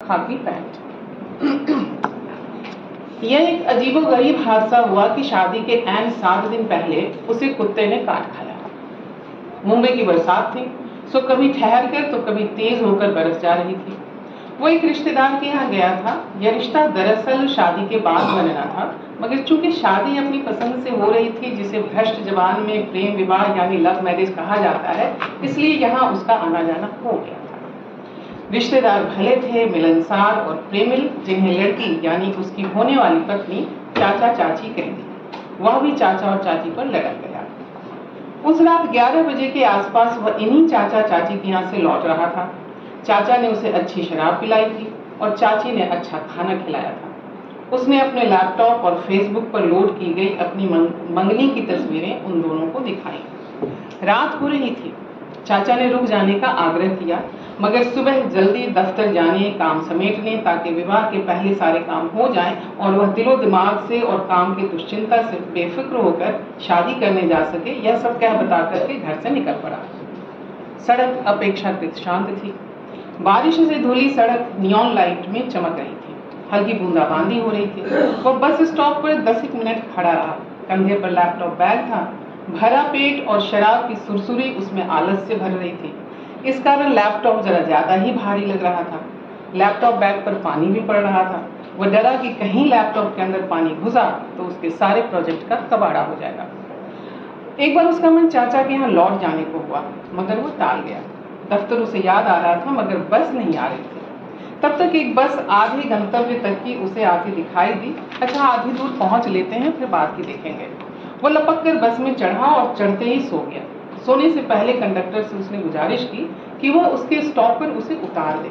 खाकी पैंट। यह एक अजीबोगरीब हादसा हुआ कि शादी के ऐन 7 दिन पहले उसे कुत्ते ने काट खाया। मुंबई की बरसात थी, सो कभी ठहर कर तो कभी तेज होकर बरस जा रही थी। वो एक रिश्तेदार के यहाँ गया था। यह रिश्ता दरअसल शादी के बाद बनना था, मगर चूंकि शादी अपनी पसंद से हो रही थी, जिसे भ्रष्ट जबान में प्रेम विवाह यानी लव मैरिज कहा जाता है, इसलिए यहाँ उसका आना जाना हो गया था। रिश्तेदार भले थे, मिलनसार और प्रेमिल, जिन्हें लड़की यानी उसकी होने वाली पत्नी चाचा चाची कहती। वह भी चाचा और चाची पर लड़क गया। उस रात 11 बजे के आसपास वह इन्हीं चाचा चाची के यहाँ से लौट रहा था। चाचा ने उसे अच्छी शराब पिलाई थी और चाची ने अच्छा खाना खिलाया था। उसने अपने लैपटॉप और फेसबुक पर लोड की गई अपनी मंगनी की तस्वीरें उन दोनों को दिखाई। रात हो रही थी। चाचा ने रुक जाने का आग्रह किया, मगर सुबह जल्दी दफ्तर जाने, काम समेटने, ताकि विवाह के पहले सारे काम हो जाएं और वह दिलो दिमाग से और काम की दुश्चिंता से बेफिक्र होकर शादी करने जा सके, यह सब कह बता करके घर से निकल पड़ा। सड़क अपेक्षाकृत शांत थी। बारिश से धुली सड़क नियॉन लाइट में चमक रही थी। हल्की बूंदाबांदी हो रही थी। वह बस स्टॉप पर 10 मिनट खड़ा रहा। कंधे पर लैपटॉप बैग था। भरा पेट और शराब की सुरसुरी उसमें आलस्य भर रही थी। इस कारण लैपटॉप जरा ज्यादा ही भारी लग रहा था। लैपटॉप बैग पर पानी भी पड़ रहा था। वह डरा कि कहीं लैपटॉप के अंदर पानी घुसा तो उसके सारे प्रोजेक्ट का कबाड़ा हो जाएगा। एक बार उसका मन चाचा के यहाँ लौट जाने को हुआ, मगर वो टाल गया। दफ्तर उसे याद आ रहा था, मगर बस नहीं आ रही थी। तब तक एक बस आधे गंतव्य तक की उसे आती दिखाई दी। अच्छा, आधी दूर पहुंच लेते हैं, फिर बात की देखेंगे। वो लपक कर बस में चढ़ा और चढ़ते ही सो गया। सोने से पहले कंडक्टर से उसने गुजारिश की कि वह उसके स्टॉप पर उसे उतार दे।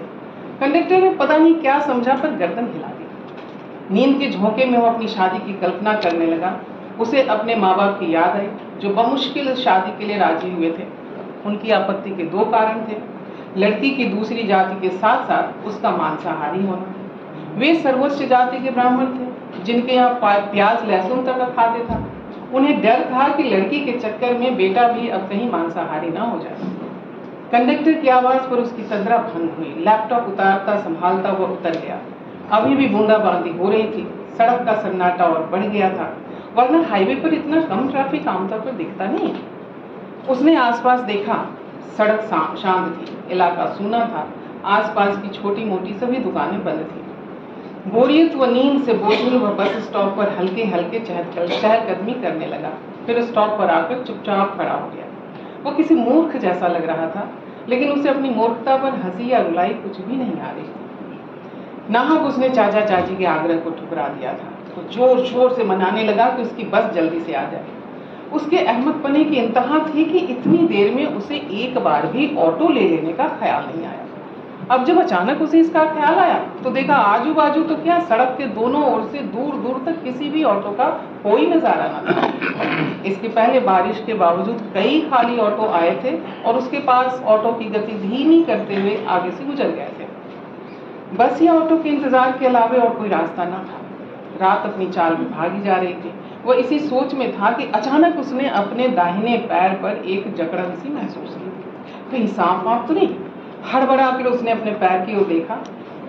कंडक्टर ने पता नहीं क्या समझा, पर गर्दन हिला दी। नींद के झोंके में वो अपनी शादी की कल्पना करने लगा। उसे अपने माँ बाप की याद आई, जो बमुश्किल शादी के लिए राजी हुए थे। उनकी आपत्ति के 2 कारण थे। लड़की की दूसरी जाति के साथ साथ उसका मांसाहारी होना। वे सर्वोच्च जाति के ब्राह्मण थे, जिनके यहाँ प्याज लहसुन तक खाते था। उन्हें डर था कि लड़की के चक्कर में बेटा भी अब कहीं मांसाहारी ना हो जाए। कंडक्टर की आवाज पर उसकी तंद्रा भंग हुई। लैपटॉप उतारता संभालता वो उतर गया। अभी भी बूंदाबांदी हो रही थी। सड़क का सन्नाटा और बढ़ गया था, वरना हाईवे पर इतना कम ट्रैफिक आमतौर पर दिखता नहीं है। उसने आसपास देखा। सड़क शांत थी, इलाका सूना था। आसपास की छोटी मोटी सभी दुकानें बंद थी। बोरियत व नींद से बोझिल वह बस स्टॉप पर हल्के हल्के चहलकदमी करने लगा। फिर स्टॉप पर आकर चुपचाप खड़ा हो गया। वो किसी मूर्ख जैसा लग रहा था, लेकिन उसे अपनी मूर्खता पर हंसी या रुलाई कुछ भी नहीं आ रही थी। नाहक उसने चाचा चाची के आग्रह को ठुकरा दिया था। तो जोर शोर से मनाने लगा कि उसकी बस जल्दी से आ जाए। उसके अहमकपने की इंतहा थी कि इतनी देर में उसे एक बार भी ऑटो ले लेने का ख्याल नहीं आया। अब जब अचानक उसे इसका ख्याल आया तो देखा आजू बाजू तो क्या, सड़क के दोनों ओर से दूर दूर तक किसी भी ऑटो का कोई नजारा न था। इसके पहले बारिश के बावजूद कई खाली ऑटो आए थे और उसके पास ऑटो की गति धीमी करते हुए आगे से गुजर गए थे। बस या ऑटो के इंतजार के अलावा और कोई रास्ता न था। रात अपनी चाल में भागी जा रही थी। वह इसी सोच में था कि अचानक उसने अपने दाहिने पैर पर एक जकड़न सी महसूस की। कहीं सांप वाप तो नहीं। हड़बड़ा कर उसने अपने पैर की ओर देखा।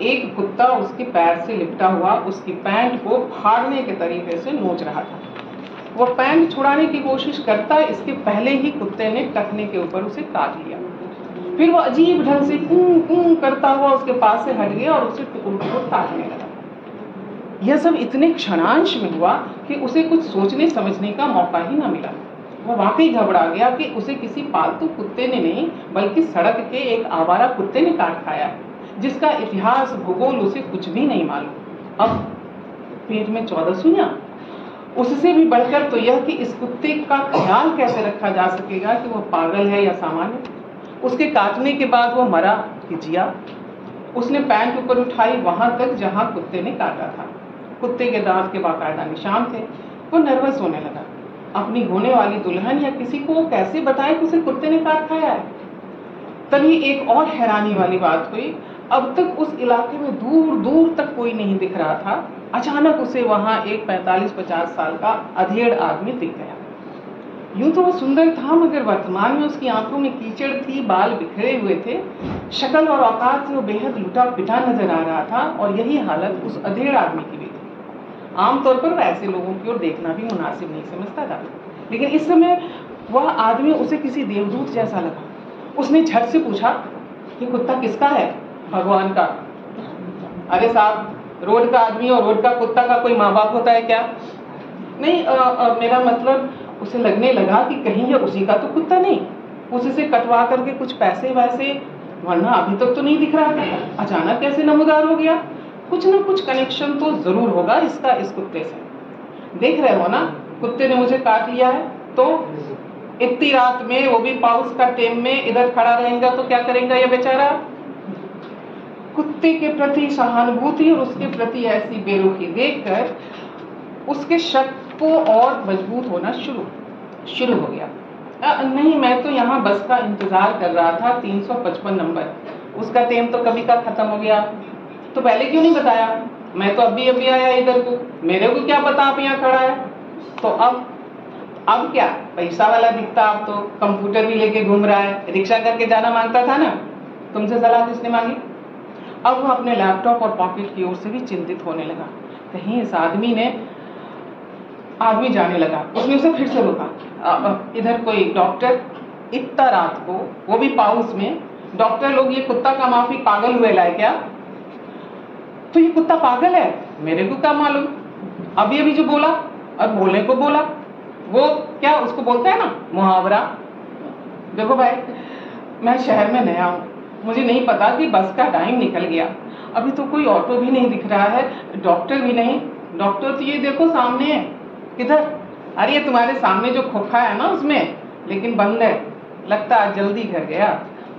एक कुत्ता उसके पैर से लिपटा हुआ उसकी पैंट को फाड़ने के तरीके से नोच रहा था। वह पैंट छुड़ाने की कोशिश करता, इसके पहले ही कुत्ते ने टखने के ऊपर उसे काट लिया। फिर वह अजीब ढंग से कूं कूं करता हुआ उसके पास से हट गया और उसे टुकड़ काटने लगा। यह सब इतने क्षणांश में हुआ कि उसे कुछ सोचने समझने का मौका ही न मिला। वह वाकई घबरा गया कि उसे किसी पालतू कुत्ते ने नहीं, बल्कि सड़क के एक आवारा कुत्ते ने काट खाया है, जिसका इतिहास भूगोल उसे कुछ भी नहीं मालूम। अब पेट में 14 सुइयां। उससे भी बढ़कर तो यह कि इस कुत्ते का ख्याल कैसे रखा जा सकेगा कि वह पागल है या सामान्य। उसके काटने के बाद वह मरा कि जिया। उसने पैंट ऊपर उठाई वहां तक जहां कुत्ते ने काटा था। कुत्ते के दांत के बाकायदा निशान थे। वो नर्वस होने लगा। अपनी होने वाली दुल्हन या किसी को वो कैसे बताए कि उसे कुत्ते ने काट खाया है। तभी एक और हैरानी वाली बात हुई। अब तक उस इलाके में दूर दूर तक कोई नहीं दिख रहा था। अचानक उसे वहां एक 45-50 साल का अधेड़ आदमी दिख गया। यूं तो वो सुंदर था, मगर वर्तमान में उसकी आंखों में कीचड़ थी, बाल बिखरे हुए थे, शक्ल और औकात से वो बेहद लुटा पिटा नजर आ रहा था। और यही हालत उस अधेड़ आदमी की भी थी। आमतौर पर वह ऐसे लोगों की ओर देखना भी मुनासिब नहीं समझता था, लेकिन इस समय वह आदमी उसे किसी देवदूत जैसा लगा। उसने झट से पूछा, ये कुत्ता किसका है? भगवान का। अरे साहब, रोड का आदमी और रोड का कुत्ता का कोई माँ बाप होता है क्या? नहीं, मेरा मतलब, उसे लगने लगा कि कहीं ये उसी का तो कुत्ता नहीं, उसी से कटवा करके कुछ पैसे वैसे, वरना अभी तक तो नहीं दिख रहा था, अचानक कैसे नमूदार हो गया। कुछ ना कुछ कनेक्शन तो जरूर होगा इसका इस कुत्ते से। देख रहे हो ना, कुत्ते ने मुझे काट लिया है, तो इतनी रात में, वो भी पाउस का टेम में, इधर खड़ा रहेगा तो क्या करेगा ये बेचारा? कुत्ते के प्रति सहानुभूति और उसके प्रति ऐसी बेरुखी देखकर उसके शक को और मजबूत होना शुरू हो गया। नहीं, मैं तो यहाँ बस का इंतजार कर रहा था, 355 नंबर, उसका टेम तो कभी का खत्म हो गया। तो पहले क्यों नहीं बताया? मैं तो अभी आया इधर को, मेरे को क्या पता आप यहाँ खड़ा है? तो अब क्या पैसा वाला दिखता, अब तो कंप्यूटर भी लेके घूम रहा है, रिक्शा करके जाना मांगता था ना, तुमसे सलाह किसने मांगी? अब वो अपने लैपटॉप और पॉकेट की ओर से भी चिंतित होने लगा। कहीं इस आदमी जाने लगा। उसने उसे फिर से रोका, इधर कोई डॉक्टर, इतना रात को, वो भी पाउस में, डॉक्टर लोग ये कुत्ता का माफी पागल हुए लाए क्या? तो ये कुत्ता पागल है, मेरे को क्या मालूम? अभी जो बोला, और बोलने को बोला, वो क्या उसको बोलता है ना मुहावरा। देखो भाई, मैं शहर में नया हूँ, मुझे नहीं पता कि बस का टाइम निकल गया, अभी तो कोई ऑटो भी नहीं दिख रहा है, डॉक्टर भी नहीं। डॉक्टर तो ये देखो सामने है। किधर? अरे ये तुम्हारे सामने जो खोखा है ना उसमें, लेकिन बंद है, लगता है जल्दी घर गया,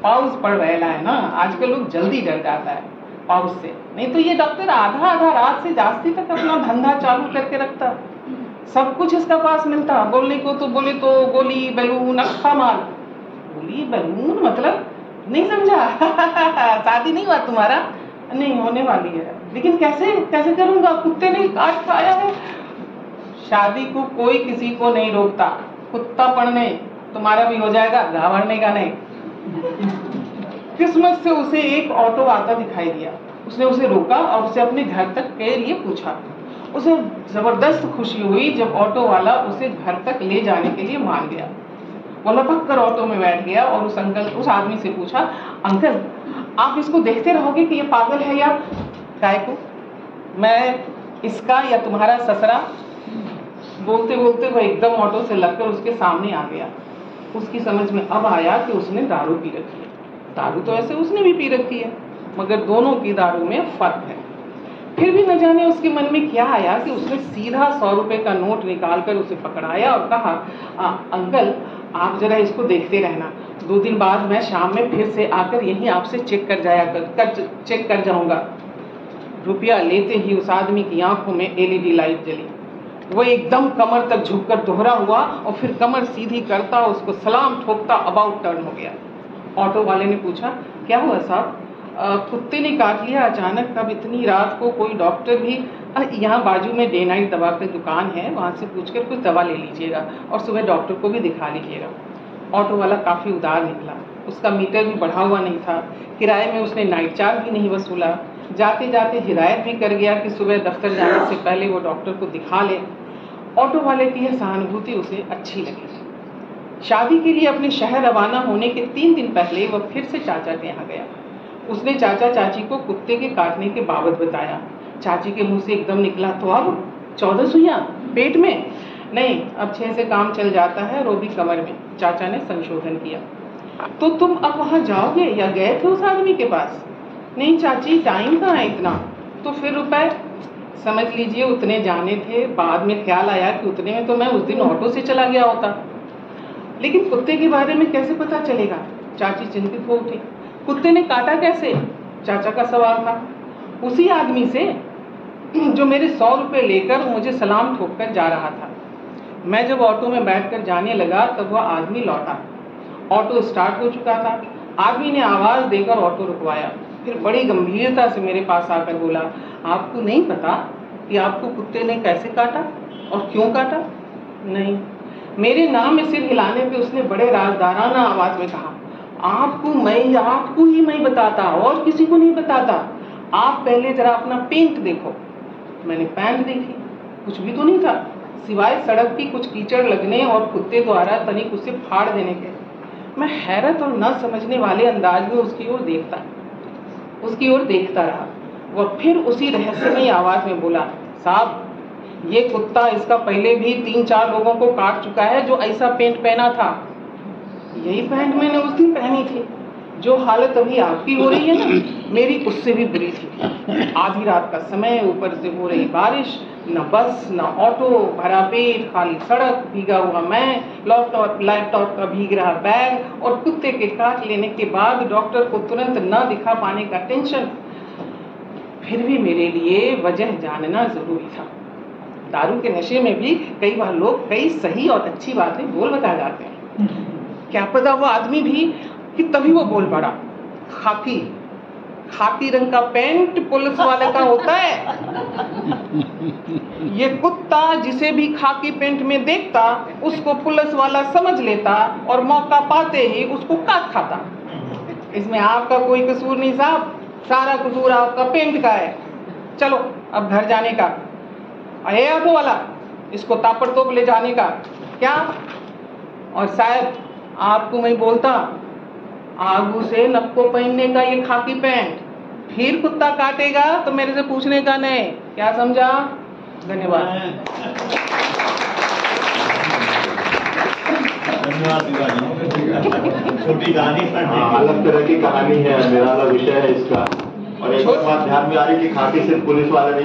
पाउस पड़ रहा है ना, आजकल लोग जल्दी डर जाता है पाउस से। नहीं तो ये डॉक्टर आधा रात से जास्ती तक अपना धंधा चालू करके रखता, सब कुछ इसका पास मिलता। बोलने को तो बोले तो गोली बैलून अक्खा माल। गोली बैलून मतलब नहीं समझा? शादी नहीं हुआ तुम्हारा? नहीं, होने वाली है, लेकिन कैसे करूंगा? कुत्ते ने काट खाया है। शादी को कोई किसी को नहीं रोकता, कुत्ता पड़ने तुम्हारा भी हो जाएगा, घावड़ने का नहीं। किस्मत से उसे एक ऑटो आता दिखाई दिया। उसने उसे रोका और उसे अपने घर तक के लिए पूछा। उसे जबरदस्त खुशी हुई जब ऑटो वाला उसे घर तक ले जाने के लिए मान गया। वो लपक कर ऑटो में बैठ गया और उस आदमी से पूछा, अंकल आप इसको देखते रहोगे कि ये पागल है या? काय को? मैं इसका या तुम्हारा ससरा? बोलते बोलते वो एकदम ऑटो से लगकर उसके सामने आ गया। उसकी समझ में अब आया कि उसने दारू पी रखी है। दारू तो ऐसे उसने भी पी रखी है, मगर दोनों की दारू में फर्क है। फिर भी न जाने उसके मन में क्या आया कि उसने सीधा 100 रुपए का नोट निकालकर उसे पकड़ाया और कहा, अंकल आप जरा इसको देखते रहना, 2 दिन बाद मैं शाम में फिर से आकर यहीं आपसे चेक कर जाऊंगा। रुपया लेते ही उस आदमी की आंखों में एलईडी लाइट जली। वो एकदम कमर तक झुककर दोहरा हुआ और फिर कमर सीधी करता उसको सलाम ठोकता अबाउट टर्न हो गया। ऑटो वाले ने पूछा, क्या हुआ साहब? कुत्ते ने काट लिया अचानक, अब इतनी रात को कोई डॉक्टर भी? यहाँ बाजू में डे नाइट दवा की दुकान है, वहाँ से पूछकर कुछ दवा ले लीजिएगा और सुबह डॉक्टर को भी दिखा लीजिएगा। ऑटो वाला काफ़ी उदार निकला, उसका मीटर भी बढ़ा हुआ नहीं था, किराए में उसने नाइट चार्ज भी नहीं वसूला। जाते जाते हिदायत भी कर गया कि सुबह दफ्तर जाने से पहले वो डॉक्टर को दिखा ले। ऑटो वाले की यह सहानुभूति उसे अच्छी लगी। शादी के लिए अपने शहर रवाना होने के 3 दिन पहले वह फिर से चाचा के यहाँ गया। उसने चाचा चाची को कुत्ते के काटने के बाबत बताया। चाची के मुंह से एकदम निकला, तो अब 14 सुइयां पेट में? नहीं, अब 6 से काम चल जाता है, और वो भी कमर में। चाचा ने संशोधन किया। तो तुम अब वहां जाओगे या गए थे उस आदमी के पास? नहीं चाची, टाइम कहाँ है इतना। तो फिर रुपए? समझ लीजिए उतने जाने थे, बाद में ख्याल आया कि उतने में तो मैं उस दिन ऑटो से चला गया होता। लेकिन कुत्ते के बारे में कैसे पता चलेगा? चाची चिंतित हो उठी। कुत्ते ने काटा कैसे? चाचा का सवाल था। उसी आदमी से जो मेरे 100 रुपए लेकर मुझे सलाम ठोककर जा रहा था। मैं जब ऑटो में बैठकर जाने लगा तब वह आदमी लौटा। ऑटो स्टार्ट हो चुका था। आदमी ने आवाज देकर ऑटो रुकवाया, फिर बड़ी गंभीरता से मेरे पास आकर बोला, आपको नहीं पता कि आपको कुत्ते ने कैसे काटा और क्यों काटा? नहीं। मेरे नाम में सिर हिलाने पे उसने बड़े राजदाराना आवाज में कहा, आपको ही मैं बताता और किसी को नहीं बताता। आप पहले जरा अपना पेंट देखो। मैंने पैंट देखी, कुछ भी तो नहीं था सिवाय सड़क की कुछ कीचड़ लगने और कुत्ते द्वारा तनिक उसे फाड़ देने के। मैं हैरत और न समझने वाले अंदाज में उसकी ओर देखता रहा। वह फिर उसी रहस्यमयी आवाज में बोला, साहब ये कुत्ता इसका पहले भी 3-4 लोगों को काट चुका है जो ऐसा पेंट पहना था। यही पैंट मैंने उस दिन पहनी थी। जो हालत अभी आपकी हो रही है ना, मेरी उससे भी बुरी थी। आधी रात का समय, ऊपर से हो रही बारिश, न बस न ऑटो, भरा पेट, खाली सड़क, भीगा हुआ मैं, लैपटॉप का भीग रहा बैग और कुत्ते के काट लेने के बाद डॉक्टर को तुरंत न दिखा पाने का टेंशन। फिर भी मेरे लिए वजह जानना जरूरी था। दारू के नशे में भी कई बार लोग कई सही और अच्छी बातें बोल बता जाते हैं। क्या पता वो आदमी भी कि तभी वो बोल पड़ा, खाकी रंग का पेंट पुलिस वाले का होता है। ये कुत्ता जिसे भी खाकी पेंट में देखता उसको पुलिस वाला समझ लेता और मौका पाते ही उसको काट खाता। इसमें आपका कोई कसूर नहीं साहब, सारा कसूर आपका पेंट का है। चलो अब घर जाने का। अरे ऑटो वाला, इसको ताबड़तोड़ ले जाने का। क्या? और शायद आपको मैं बोलता, आगू से नक्को पहनने का ये खाकी पैंट, फिर कुत्ता काटेगा तो मेरे से पूछने का नहीं। क्या समझा? धन्यवाद। छोटी कहानी, अलग तरह की कहानी है, निराला विषय है इसका। और एक बात ध्यान में आ रही कि खाकी सिर्फ पुलिस वाले नहीं